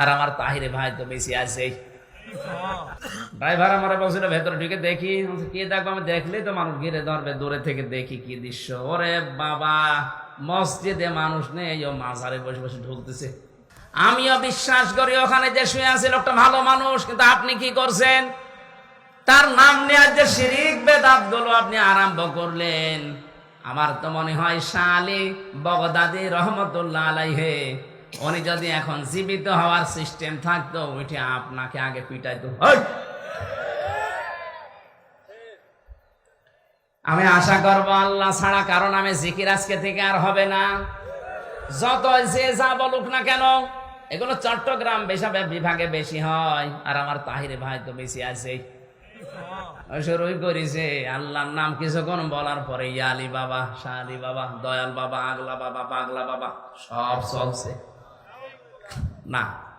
আর আমার তাহিরে ভাই তো বেশি আছে। ড্রাইভার আমার বলছিল ভেতরে ঢুকে দেখি, কি দেখবো? আমি দেখলেই তো মানুষ ঘিরে ধরবে, দূরে থেকে দেখি কি দৃশ্য। ওরে বাবা, মসজিদে মানুষ নেই, ও মাজারে বসে বসে ঢুকতেছে। আমিও বিশ্বাস করি ওখানে যে শুয়ে আছে লোকটা ভালো মানুষ, কিন্তু আপনি কি করছেন? তার নাম নিয়ে যে শিরিক বেদাত গুলো আপনি আরম্ভ করলেন, আমার তো মনে হয় শাহ আলী বগদাদী রহমতুল্লাহ আলাইহে উনি যদি এখন জীবিত হওয়ার সিস্টেম থাকতো, ওইটা আপনাকে আগে পিটাইতো। আমি আশা করব আল্লাহ ছাড়া কারো নামে জিকির আজকে থেকে আর হবে না। যত যে যা বলুক না কেন, এগুলো চট্টগ্রাম বিভাগে বেশি হয়, আর আমার তাহিরে ভাই তো বেশি আছে। শুরুই করেছে আল্লাহর নাম কিছুক্ষণ বলার পরে ইয়া আলী বাবা, শাহ আলী বাবা, দয়াল বাবা, আগলা বাবা, পাগলা বাবা সব চলছে না।